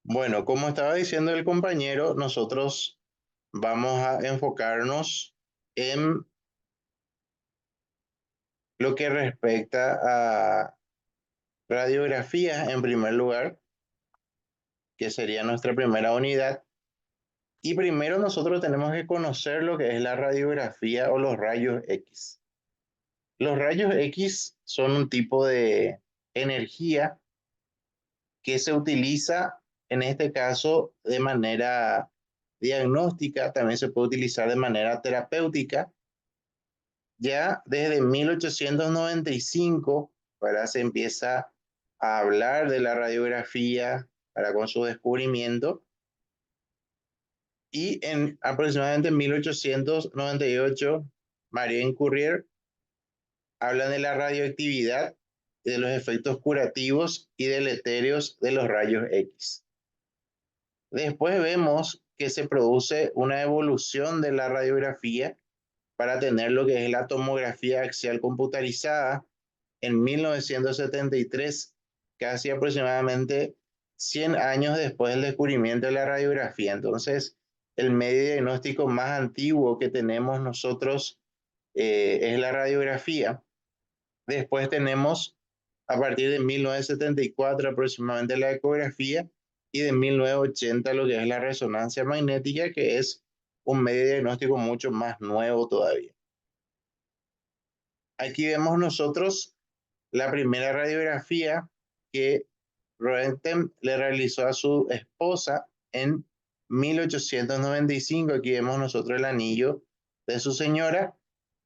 Bueno, como estaba diciendo el compañero, nosotros vamos a enfocarnos en lo que respecta a radiografía en primer lugar, que sería nuestra primera unidad. Y primero nosotros tenemos que conocer lo que es la radiografía o los rayos X. Los rayos X son un tipo de energía que se utiliza en este caso de manera diagnóstica, también se puede utilizar de manera terapéutica. Ya desde 1895, ¿verdad? Se empieza a hablar de la radiografía para con su descubrimiento y en aproximadamente 1898, Marie Curie habla de la radioactividad, de los efectos curativos y deleterios de los rayos X. Después vemos que se produce una evolución de la radiografía para tener lo que es la tomografía axial computarizada en 1973, casi aproximadamente 100 años después del descubrimiento de la radiografía. Entonces, el medio diagnóstico más antiguo que tenemos nosotros es la radiografía. Después tenemos, a partir de 1974 aproximadamente, la ecografía y de 1980 lo que es la resonancia magnética, que es un medio diagnóstico mucho más nuevo todavía. Aquí vemos nosotros la primera radiografía que Röntgen le realizó a su esposa en 1895. Aquí vemos nosotros el anillo de su señora.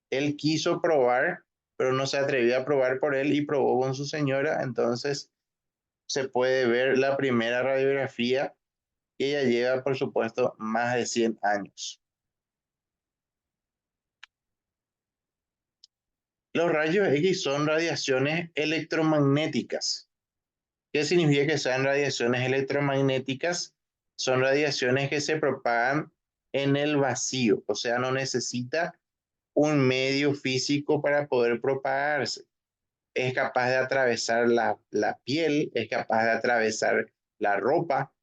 Él quiso probar, pero no se atrevió a probar por él y probó con su señora. Entonces se puede ver la primera radiografía que ella lleva, por supuesto, más de 100 años. Los rayos X son radiaciones electromagnéticas. ¿Qué significa que sean radiaciones electromagnéticas? Son radiaciones que se propagan en el vacío, o sea, no necesita un medio físico para poder propagarse. Es capaz de atravesar la piel, es capaz de atravesar la ropa,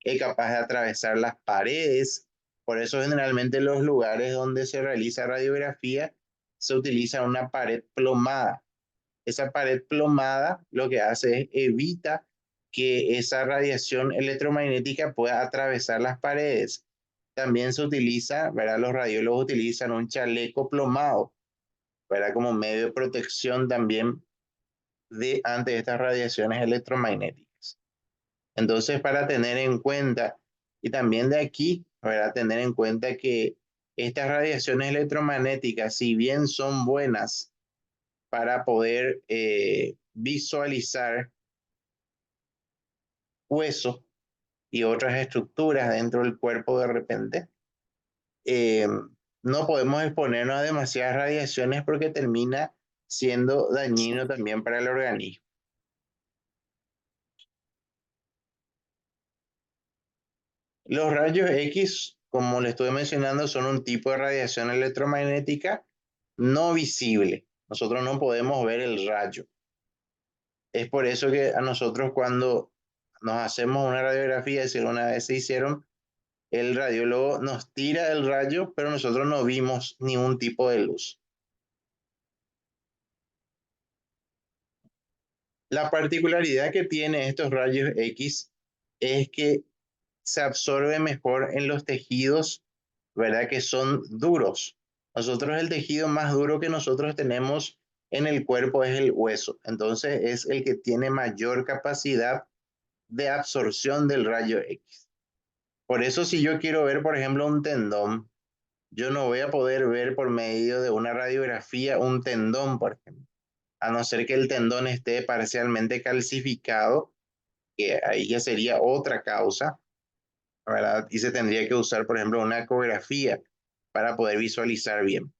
es capaz de atravesar las paredes. Por eso generalmente los lugares donde se realiza radiografía se utiliza una pared plomada. Esa pared plomada lo que hace es evita que esa radiación electromagnética pueda atravesar las paredes. También se utiliza, ¿verdad? Los radiólogos utilizan un chaleco plomado, ¿verdad? Como medio de protección también ante estas radiaciones electromagnéticas. Entonces, para tener en cuenta, y también de aquí, ¿verdad? Tener en cuenta que estas radiaciones electromagnéticas, si bien son buenas para poder visualizar huesos y otras estructuras dentro del cuerpo de repente, eh, no podemos exponernos a demasiadas radiaciones porque termina siendo dañino también para el organismo. Los rayos X, como le estoy mencionando, son un tipo de radiación electromagnética no visible. Nosotros no podemos ver el rayo. Es por eso que a nosotros cuando nos hacemos una radiografía, si alguna vez se hicieron, el radiólogo nos tira el rayo, pero nosotros no vimos ningún tipo de luz. La particularidad que tiene estos rayos X es que se absorbe mejor en los tejidos, ¿verdad? Que son duros. Nosotros el tejido más duro que nosotros tenemos en el cuerpo es el hueso. Entonces es el que tiene mayor capacidad de absorción del rayo X. Por eso si yo quiero ver, por ejemplo, un tendón, yo no voy a poder ver por medio de una radiografía un tendón, por ejemplo, a no ser que el tendón esté parcialmente calcificado, que ahí ya sería otra causa, ¿verdad? Y se tendría que usar, por ejemplo, una ecografía para poder visualizar bien.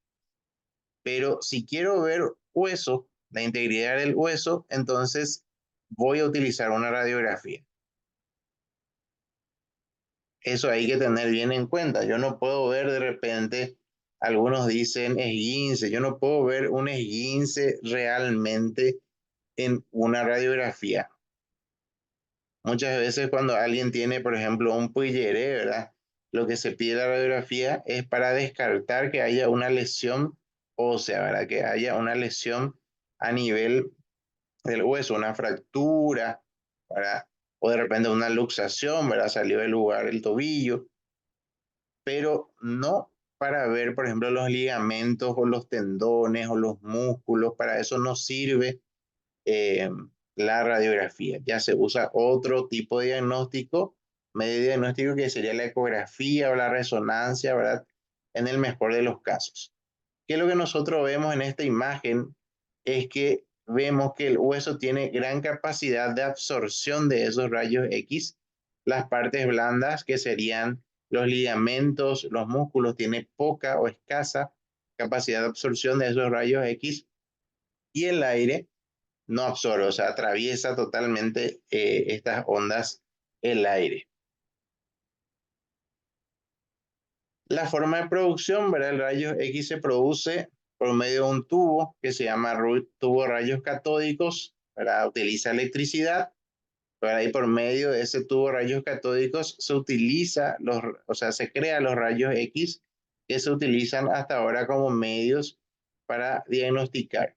Pero si quiero ver hueso, la integridad del hueso, entonces voy a utilizar una radiografía. Eso hay que tener bien en cuenta. Yo no puedo ver de repente, algunos dicen esguince, yo no puedo ver un esguince realmente en una radiografía. Muchas veces cuando alguien tiene, por ejemplo, un Puigleré, ¿verdad? Lo que se pide en la radiografía es para descartar que haya una lesión ósea, ¿verdad? Que haya una lesión a nivel del hueso, una fractura, ¿verdad? O de repente una luxación, ¿verdad? Salió del lugar el tobillo, pero no para ver, por ejemplo, los ligamentos o los tendones o los músculos. Para eso no sirve eh, la radiografía. Ya se usa otro tipo de diagnóstico, medio de diagnóstico, que sería la ecografía o la resonancia, ¿verdad? En el mejor de los casos. ¿Qué es lo que nosotros vemos en esta imagen? Es que vemos que el hueso tiene gran capacidad de absorción de esos rayos X. Las partes blandas, que serían los ligamentos, los músculos, tienen poca o escasa capacidad de absorción de esos rayos X. Y el aire no absorbe, o sea, atraviesa totalmente estas ondas el aire. La forma de producción, ¿verdad? El rayo X se produce por medio de un tubo que se llama tubo de rayos catódicos, ¿verdad? Utiliza electricidad, ¿verdad? Y por medio de ese tubo de rayos catódicos se utiliza o sea, se crean los rayos X que se utilizan hasta ahora como medios para diagnosticar.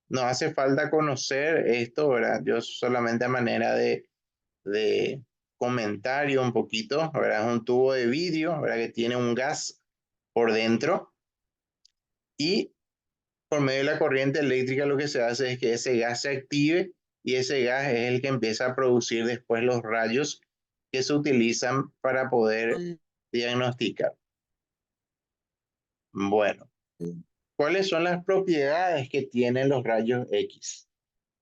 Nos hace falta conocer esto, ¿verdad? Yo solamente a manera de comentario un poquito, ¿verdad? Es un tubo de vidrio, ¿verdad? Que tiene un gas por dentro y por medio de la corriente eléctrica lo que se hace es que ese gas se active y ese gas es el que empieza a producir después los rayos que se utilizan para poder diagnosticar. Bueno, ¿cuáles son las propiedades que tienen los rayos X?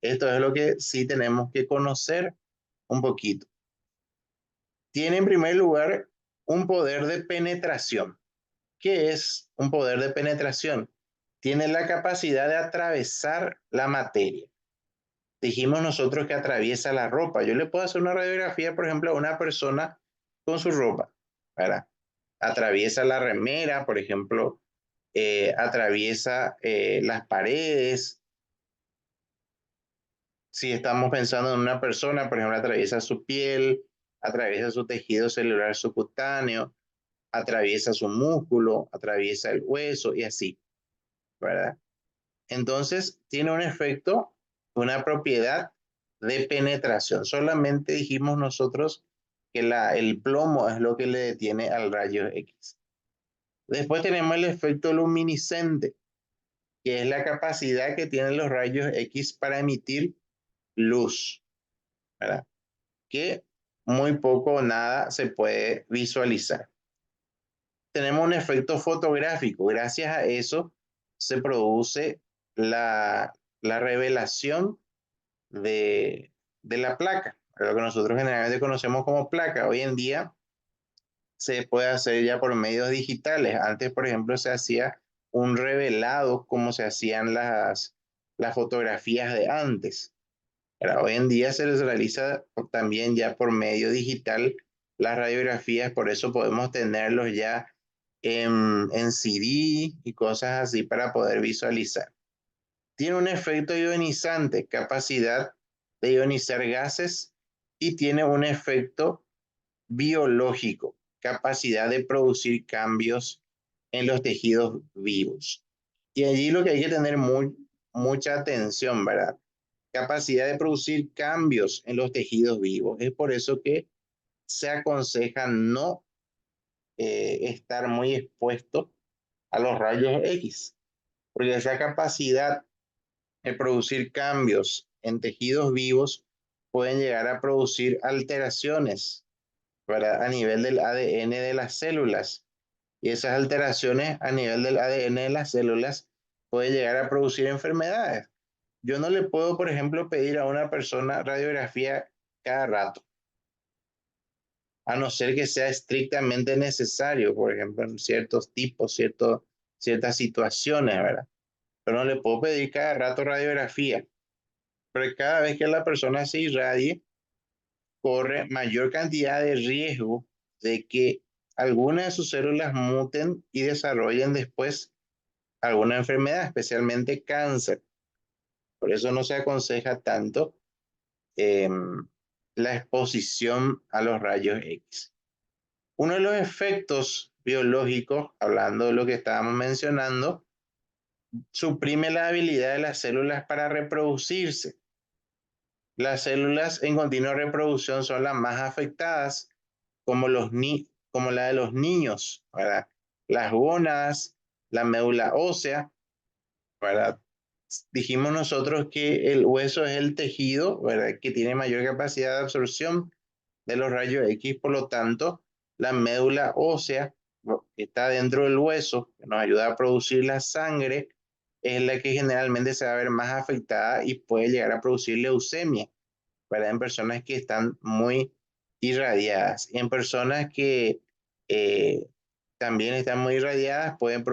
Esto es lo que sí tenemos que conocer un poquito. Tiene en primer lugar un poder de penetración. ¿Qué es un poder de penetración? Tiene la capacidad de atravesar la materia. Dijimos nosotros que atraviesa la ropa. Yo le puedo hacer una radiografía, por ejemplo, a una persona con su ropa, ¿verdad? Atraviesa la remera, por ejemplo, atraviesa las paredes. Si estamos pensando en una persona, por ejemplo, atraviesa su piel, atraviesa su tejido celular subcutáneo, atraviesa su músculo, atraviesa el hueso y así, ¿verdad? Entonces, tiene un efecto, una propiedad de penetración. Solamente dijimos nosotros que el plomo es lo que le detiene al rayo X. Después tenemos el efecto luminiscente, que es la capacidad que tienen los rayos X para emitir luz, ¿verdad? Que muy poco o nada se puede visualizar. Tenemos un efecto fotográfico. Gracias a eso se produce la revelación de la placa, lo que nosotros generalmente conocemos como placa. Hoy en día se puede hacer ya por medios digitales. Antes, por ejemplo, se hacía un revelado como se hacían las fotografías de antes. Pero hoy en día se les realiza también ya por medio digital las radiografías, por eso podemos tenerlos ya en CD y cosas así para poder visualizar. Tiene un efecto ionizante, capacidad de ionizar gases y tiene un efecto biológico, capacidad de producir cambios en los tejidos vivos. Y allí lo que hay que tener mucha atención, ¿verdad? Capacidad de producir cambios en los tejidos vivos. Es por eso que se aconseja no estar muy expuesto a los rayos X, porque esa capacidad de producir cambios en tejidos vivos pueden llegar a producir alteraciones a nivel del ADN de las células. Y esas alteraciones a nivel del ADN de las células pueden llegar a producir enfermedades. Yo no le puedo, por ejemplo, pedir a una persona radiografía cada rato, a no ser que sea estrictamente necesario, por ejemplo, en ciertos tipos, ciertas situaciones, ¿verdad? Pero no le puedo pedir cada rato radiografía, porque cada vez que la persona se irradie, corre mayor cantidad de riesgo de que algunas de sus células muten y desarrollen después alguna enfermedad, especialmente cáncer. Por eso no se aconseja tanto la exposición a los rayos X. Uno de los efectos biológicos, hablando de lo que estábamos mencionando, suprime la habilidad de las células para reproducirse. Las células en continua reproducción son las más afectadas, como la de los niños, ¿verdad? Las gónadas, la médula ósea, ¿verdad? Dijimos nosotros que el hueso es el tejido, ¿verdad?, que tiene mayor capacidad de absorción de los rayos X, por lo tanto, la médula ósea, que está dentro del hueso, que nos ayuda a producir la sangre, es la que generalmente se va a ver más afectada y puede llegar a producir leucemia, ¿verdad?, en personas que están muy irradiadas. Y en personas que también están muy irradiadas, pueden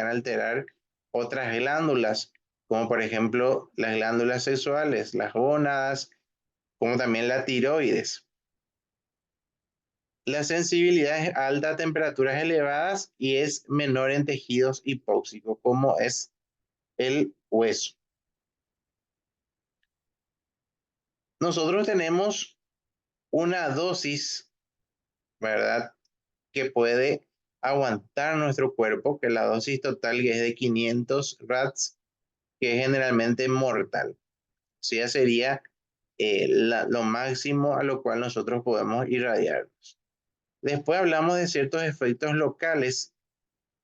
alterar otras glándulas, como por ejemplo las glándulas sexuales, las gónadas, como también la tiroides. La sensibilidad es alta a temperaturas elevadas y es menor en tejidos hipóxicos, como es el hueso. Nosotros tenemos una dosis, ¿verdad?, que puede aguantar nuestro cuerpo, que la dosis total que es de 500 rats, que es generalmente mortal. O sea, sería lo máximo a lo cual nosotros podemos irradiarnos. Después hablamos de ciertos efectos locales,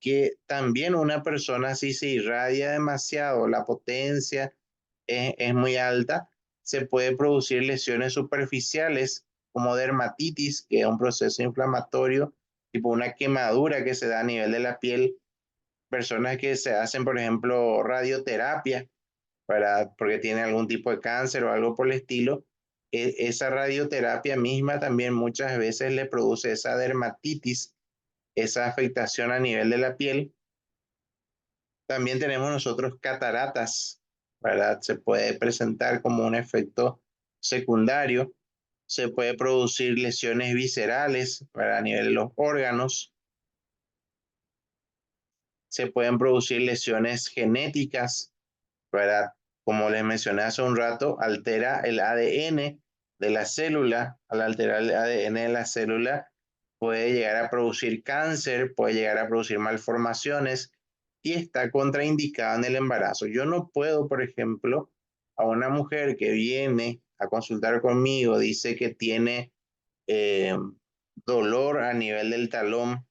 que también una persona, si se irradia demasiado, la potencia es muy alta, se puede producir lesiones superficiales como dermatitis, que es un proceso inflamatorio, tipo una quemadura que se da a nivel de la piel. Personas que se hacen, por ejemplo, radioterapia, porque tienen algún tipo de cáncer o algo por el estilo, esa radioterapia misma también muchas veces le produce esa dermatitis, esa afectación a nivel de la piel. También tenemos nosotros cataratas, ¿verdad? Se puede presentar como un efecto secundario. Se puede producir lesiones viscerales, ¿verdad?, a nivel de los órganos. Se pueden producir lesiones genéticas, ¿verdad? Como les mencioné hace un rato, altera el ADN de la célula. Al alterar el ADN de la célula, puede llegar a producir cáncer, puede llegar a producir malformaciones y está contraindicada en el embarazo. Yo no puedo, por ejemplo, a una mujer que viene a consultar conmigo, dice que tiene eh, dolor a nivel del talón,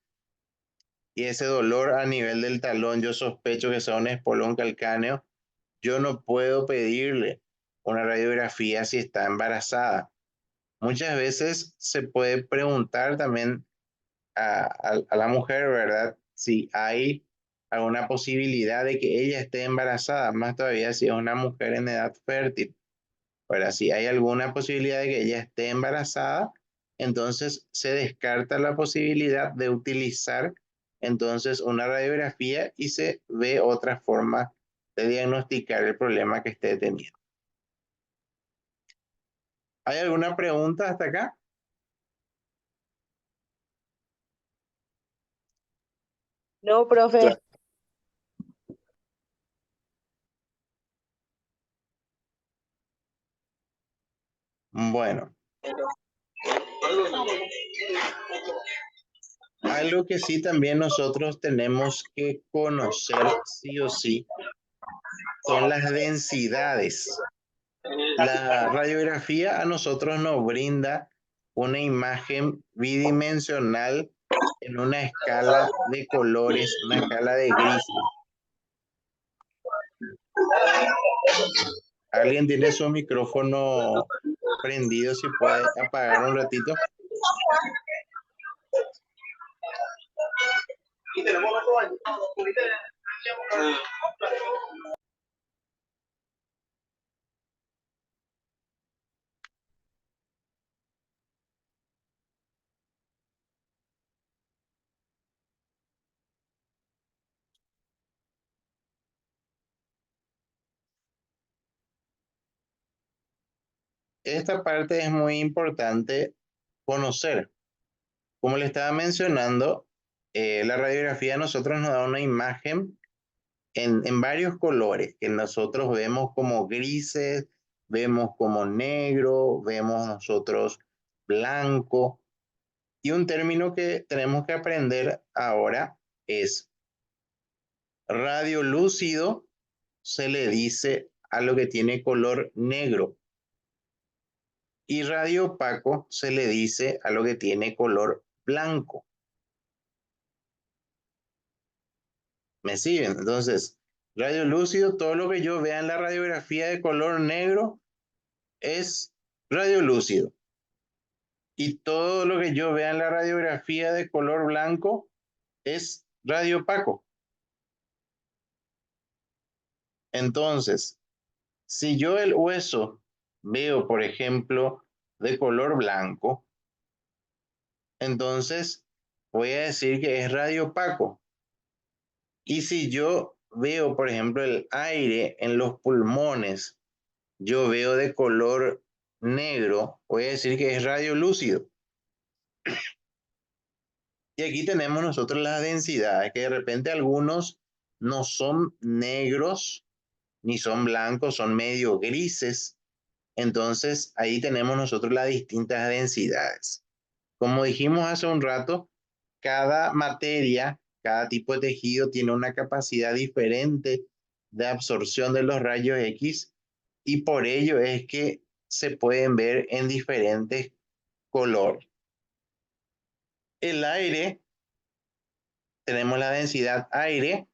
y ese dolor a nivel del talón yo sospecho que sea un espolón calcáneo, yo no puedo pedirle una radiografía si está embarazada. Muchas veces se puede preguntar también a la mujer, ¿verdad?, si hay alguna posibilidad de que ella esté embarazada, más todavía si es una mujer en edad fértil. Ahora, si hay alguna posibilidad de que ella esté embarazada, entonces se descarta la posibilidad de utilizar entonces una radiografía y se ve otra forma de diagnosticar el problema que esté teniendo. ¿Hay alguna pregunta hasta acá? No, profe. Bueno, algo que sí también nosotros tenemos que conocer sí o sí son las densidades. La radiografía a nosotros nos brinda una imagen bidimensional en una escala de colores, una escala de grises. ¿Alguien tiene su micrófono prendido? Si puede apagar un ratito. Esta parte es muy importante conocer. Como le estaba mencionando, la radiografía a nosotros nos da una imagen en varios colores que nosotros vemos como grises, vemos como negro, vemos nosotros blanco. Y un término que tenemos que aprender ahora es radiolúcido, se le dice a lo que tiene color negro. Y radio opaco se le dice a lo que tiene color blanco. ¿Me siguen? Entonces, radiolúcido, todo lo que yo vea en la radiografía de color negro es radiolúcido. Y todo lo que yo vea en la radiografía de color blanco es radio opaco. Entonces, si yo el hueso veo, por ejemplo, de color blanco, entonces voy a decir que es radio opaco. Y si yo veo, por ejemplo, el aire en los pulmones, yo veo de color negro, voy a decir que es radiolúcido. Y aquí tenemos nosotros las densidades, que de repente algunos no son negros ni son blancos, son medio grises. Entonces ahí tenemos nosotros las distintas densidades. Como dijimos hace un rato, cada materia, cada tipo de tejido tiene una capacidad diferente de absorción de los rayos X y por ello es que se pueden ver en diferentes colores. El aire, tenemos la densidad aire,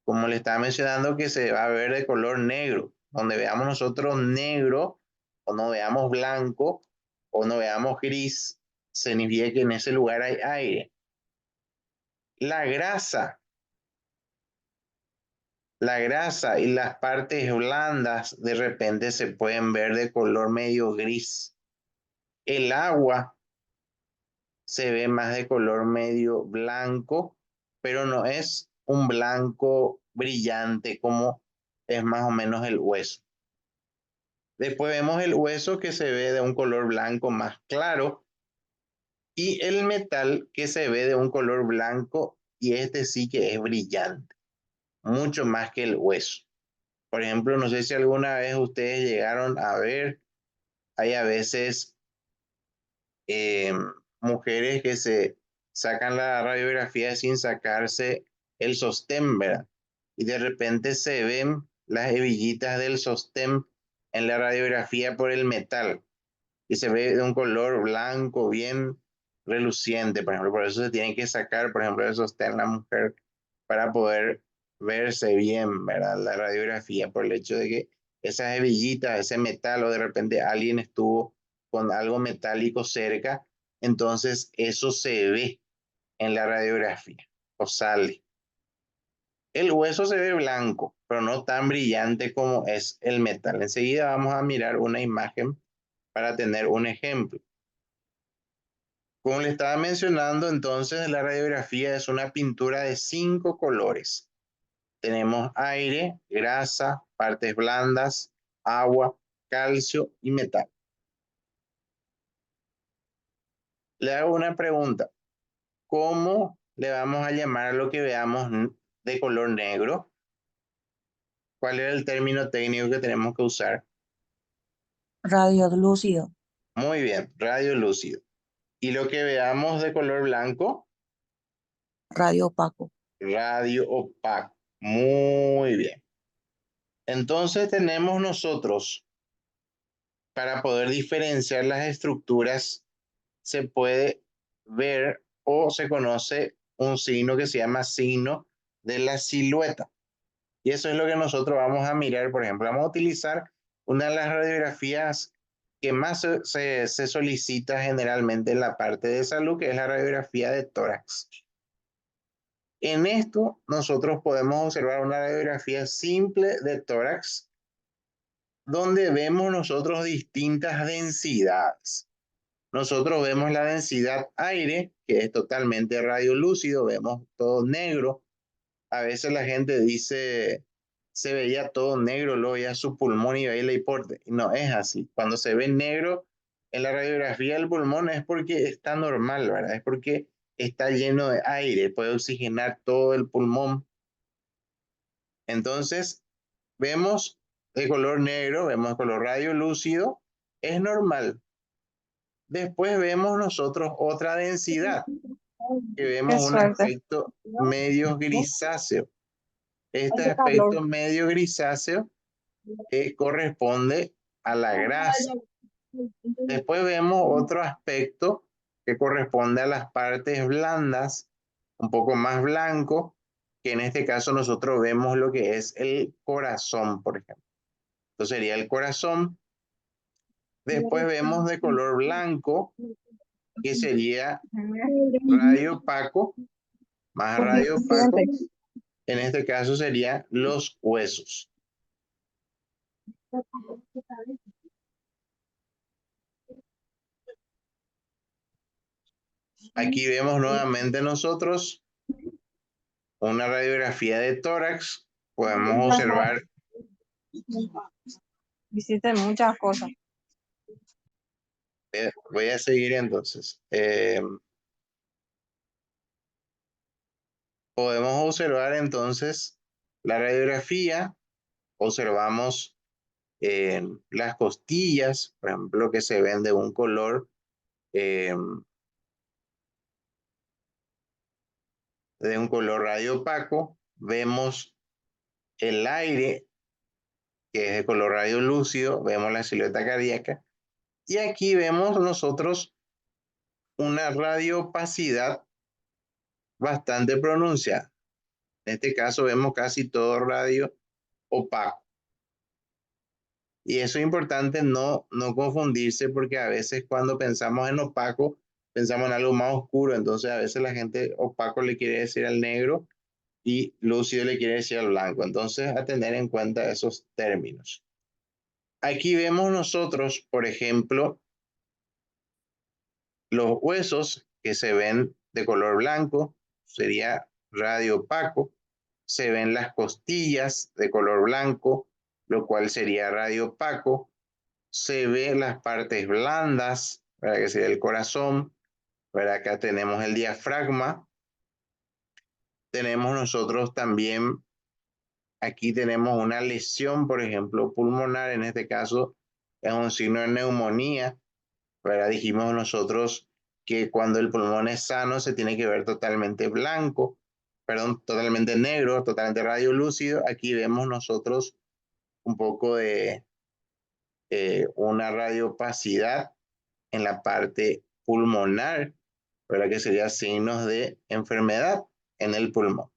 como le estaba mencionando, que se va a ver de color negro. Donde veamos nosotros negro, o no veamos blanco, o no veamos gris, significa que en ese lugar hay aire. La la grasa y las partes blandas de repente se pueden ver de color medio gris. El agua se ve más de color medio blanco, pero no es un blanco brillante como es más o menos el hueso. Después vemos el hueso que se ve de un color blanco más claro y el metal que se ve de un color blanco y este sí que es brillante, mucho más que el hueso. Por ejemplo, no sé si alguna vez ustedes llegaron a ver, hay a veces eh, mujeres que se sacan la radiografía sin sacarse el sostén, ¿verdad? Y de repente se ven las hebillitas del sostén en la radiografía por el metal y se ve de un color blanco bien reluciente, por ejemplo. Por eso se tiene que sacar, por ejemplo, el sostén la mujer para poder verse bien, ¿verdad? La radiografía por el hecho de que esas hebillitas, ese metal o de repente alguien estuvo con algo metálico cerca, entonces eso se ve en la radiografía o sale. El hueso se ve blanco, pero no tan brillante como es el metal. Enseguida vamos a mirar una imagen para tener un ejemplo. Como le estaba mencionando, entonces la radiografía es una pintura de 5 colores. Tenemos aire, grasa, partes blandas, agua, calcio y metal. Le hago una pregunta. ¿Cómo le vamos a llamar a lo que veamos de color negro? ¿Cuál es el término técnico que tenemos que usar? Radiolúcido. Muy bien, radio lúcido. ¿Y lo que veamos de color blanco? Radio opaco. Radio opaco. Muy bien. Entonces tenemos nosotros, para poder diferenciar las estructuras, se puede ver o se conoce un signo que se llama signo de la silueta. Y eso es lo que nosotros vamos a mirar, por ejemplo, vamos a utilizar una de las radiografías que más se solicita generalmente en la parte de salud, que es la radiografía de tórax. En esto nosotros podemos observar una radiografía simple de tórax donde vemos nosotros distintas densidades. Nosotros vemos la densidad aire, que es totalmente radiolúcido, vemos todo negro. A veces la gente dice, se veía todo negro, luego ya su pulmón y ahí le importa. No es así. Cuando se ve negro en la radiografía del pulmón es porque está normal, ¿verdad? Es porque está lleno de aire, puede oxigenar todo el pulmón. Entonces, vemos de color negro, vemos color radiolúcido, es normal. Después vemos nosotros otra densidad, que Qué vemos un suerte. aspecto medio grisáceo. Este Hace calor. aspecto medio grisáceo corresponde a la grasa. Después vemos otro aspecto que corresponde a las partes blandas, un poco más blanco, que en este caso nosotros vemos lo que es el corazón, por ejemplo. Entonces sería el corazón. Después vemos de color blanco, que sería radio opaco, más radio opaco. En este caso serían los huesos. Aquí vemos nuevamente nosotros una radiografía de tórax. Podemos observar. Hiciste muchas cosas. Voy a seguir entonces. Podemos observar entonces la radiografía. Observamos las costillas, por ejemplo, que se ven de un color radio opaco. Vemos el aire, que es de color radio lúcido. Vemos la silueta cardíaca. Y aquí vemos nosotros una radioopacidad bastante pronunciada. En este caso vemos casi todo radio opaco. Y eso es importante no confundirse, porque a veces cuando pensamos en opaco, pensamos en algo más oscuro. Entonces a veces la gente opaco le quiere decir al negro y lúcido le quiere decir al blanco. Entonces a tener en cuenta esos términos. Aquí vemos nosotros, por ejemplo, los huesos que se ven de color blanco, sería radio opaco. Se ven las costillas de color blanco, lo cual sería radio opaco. Se ven las partes blandas, ¿verdad? Que sería el corazón. ¿Verdad? Acá tenemos el diafragma. Tenemos nosotros también, aquí tenemos una lesión, por ejemplo, pulmonar. En este caso es un signo de neumonía. ¿Verdad? Dijimos nosotros que cuando el pulmón es sano se tiene que ver totalmente blanco, perdón, totalmente negro, totalmente radiolúcido. Aquí vemos nosotros un poco de una radioopacidad en la parte pulmonar, ¿verdad? Que serían signos de enfermedad en el pulmón.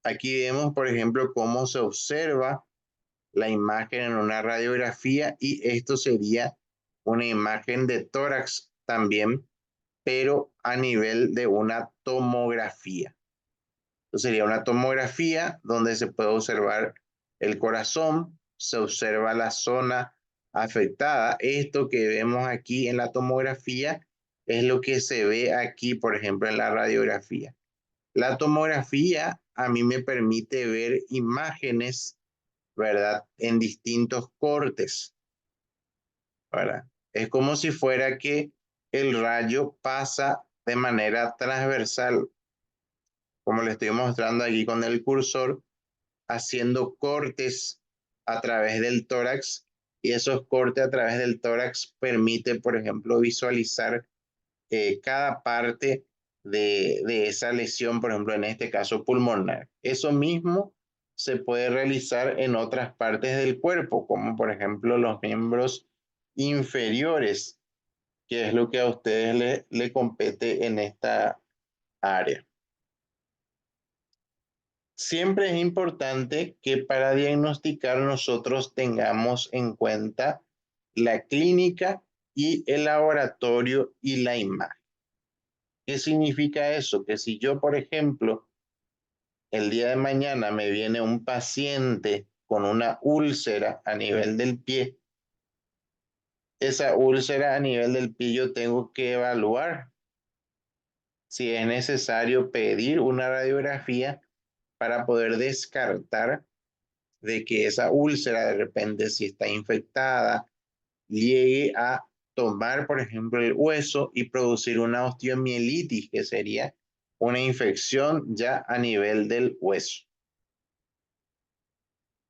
Aquí vemos, por ejemplo, cómo se observa la imagen en una radiografía, y esto sería una imagen de tórax también, pero a nivel de una tomografía. Entonces sería una tomografía donde se puede observar el corazón, se observa la zona afectada. Esto que vemos aquí en la tomografía es lo que se ve aquí, por ejemplo, en la radiografía. La tomografía a mí me permite ver imágenes, ¿verdad? En distintos cortes, ¿verdad? Es como si fuera que el rayo pasa de manera transversal, como le estoy mostrando aquí con el cursor, haciendo cortes a través del tórax, y esos cortes a través del tórax permite, por ejemplo, visualizar cada parte de esa lesión, por ejemplo, en este caso pulmonar. Eso mismo se puede realizar en otras partes del cuerpo, como por ejemplo los miembros inferiores, que es lo que a ustedes le compete en esta área. Siempre es importante que para diagnosticar nosotros tengamos en cuenta la clínica y el laboratorio y la imagen. ¿Qué significa eso? Que si yo, por ejemplo, el día de mañana me viene un paciente con una úlcera a nivel del pie, esa úlcera a nivel del pie yo tengo que evaluar si es necesario pedir una radiografía para poder descartar de que esa úlcera de repente, si está infectada, llegue a tomar, por ejemplo, el hueso y producir una osteomielitis, que sería una infección ya a nivel del hueso.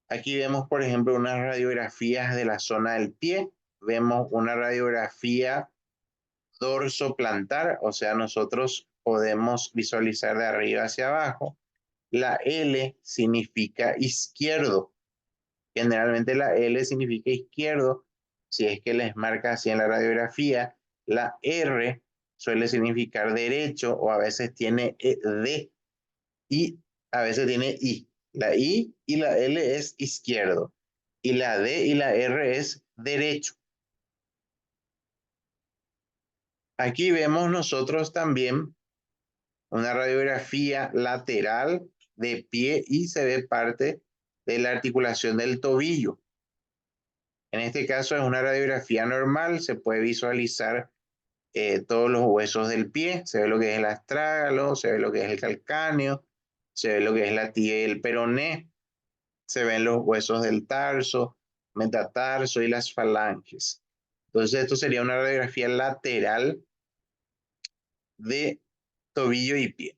Aquí vemos, por ejemplo, unas radiografías de la zona del pie. Vemos una radiografía dorsoplantar, o sea, nosotros podemos visualizar de arriba hacia abajo. La L significa izquierdo. Generalmente la L significa izquierdo, si es que les marca así en la radiografía. La R suele significar derecho o a veces tiene D y a veces tiene I. La I y la L es izquierdo y la D y la R es derecho. Aquí vemos nosotros también una radiografía lateral de pie y se ve parte de la articulación del tobillo. En este caso es una radiografía normal, se puede visualizar todos los huesos del pie, se ve lo que es el astrágalo, se ve lo que es el calcáneo, se ve lo que es la tibia y el peroné, se ven los huesos del tarso, metatarso y las falanges. Entonces esto sería una radiografía lateral de tobillo y pie.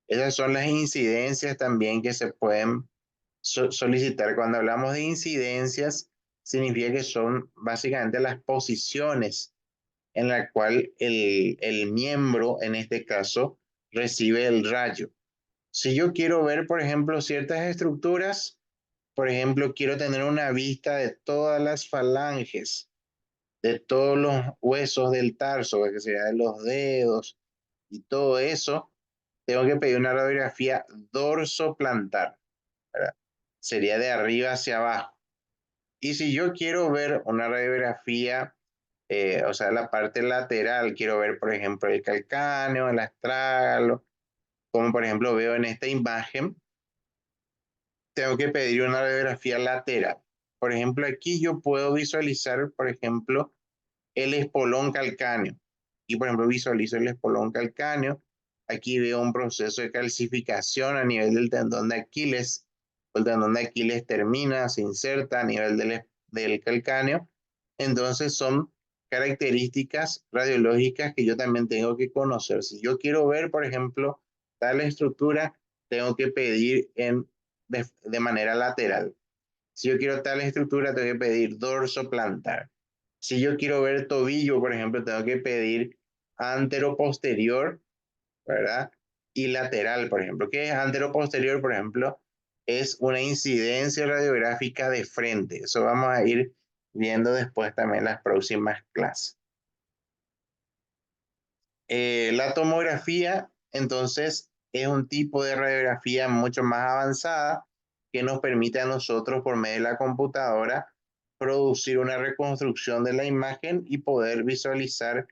Esas son las incidencias también que se pueden solicitar. Cuando hablamos de incidencias, significa que son básicamente las posiciones en la cual el miembro, en este caso, recibe el rayo. Si yo quiero ver, por ejemplo, ciertas estructuras, por ejemplo, quiero tener una vista de todas las falanges, de todos los huesos del tarso, que sería de los dedos y todo eso, tengo que pedir una radiografía dorsoplantar, ¿verdad? Sería de arriba hacia abajo. Y si yo quiero ver una radiografía, o sea, la parte lateral, quiero ver, por ejemplo, el calcáneo, el astrágalo, como por ejemplo veo en esta imagen, tengo que pedir una radiografía lateral. Por ejemplo, aquí yo puedo visualizar, por ejemplo, el espolón calcáneo. Y por ejemplo, visualizo el espolón calcáneo. Aquí veo un proceso de calcificación a nivel del tendón de Aquiles. El tendón de Aquiles termina, se inserta a nivel del calcáneo. Entonces son características radiológicas que yo también tengo que conocer. Si yo quiero ver, por ejemplo, tal estructura, tengo que pedir de manera lateral. Si yo quiero tal estructura, tengo que pedir dorso plantar. Si yo quiero ver tobillo, por ejemplo, tengo que pedir antero-posterior, ¿verdad? Y lateral, por ejemplo. ¿Qué es antero-posterior, por ejemplo? Es una incidencia radiográfica de frente. Eso vamos a ir viendo después también en las próximas clases. La tomografía, entonces, es un tipo de radiografía mucho más avanzada que nos permite a nosotros, por medio de la computadora, producir una reconstrucción de la imagen y poder visualizar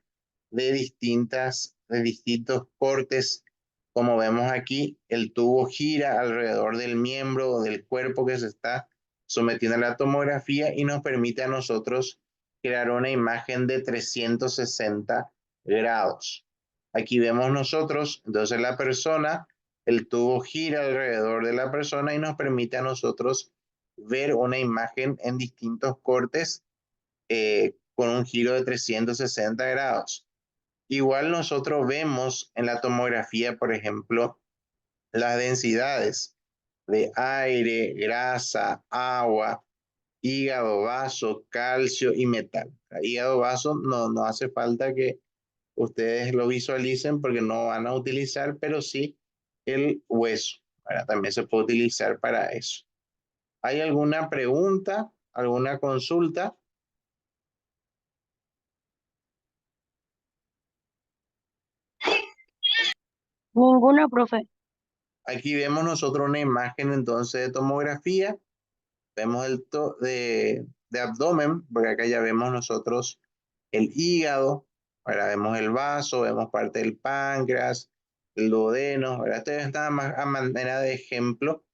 de distintos cortes. Como vemos aquí, el tubo gira alrededor del miembro o del cuerpo que se está sometiendo a la tomografía y nos permite a nosotros crear una imagen de 360 grados. Aquí vemos nosotros, entonces la persona, el tubo gira alrededor de la persona y nos permite a nosotros ver una imagen en distintos cortes con un giro de 360 grados. Igual nosotros vemos en la tomografía, por ejemplo, las densidades de aire, grasa, agua, hígado, vaso, calcio y metal. Hígado, vaso no hace falta que ustedes lo visualicen porque no van a utilizar, pero sí el hueso. ¿Verdad? También se puede utilizar para eso. ¿Hay alguna pregunta, alguna consulta? Ninguna, profe. Aquí vemos nosotros una imagen entonces de tomografía. Vemos de abdomen, porque acá ya vemos nosotros el hígado, ahora vemos el vaso, vemos parte del páncreas, el duodeno, ahora esto está más a manera de ejemplo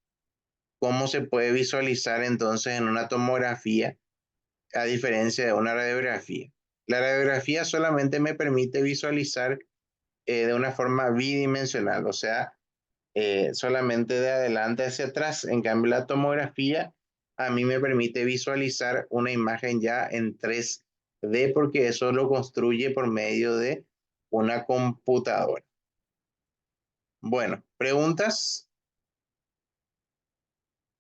cómo se puede visualizar entonces en una tomografía a diferencia de una radiografía. La radiografía solamente me permite visualizar de una forma bidimensional, o sea, solamente de adelante hacia atrás. En cambio, la tomografía a mí me permite visualizar una imagen ya en 3D porque eso lo construye por medio de una computadora. Bueno, ¿preguntas?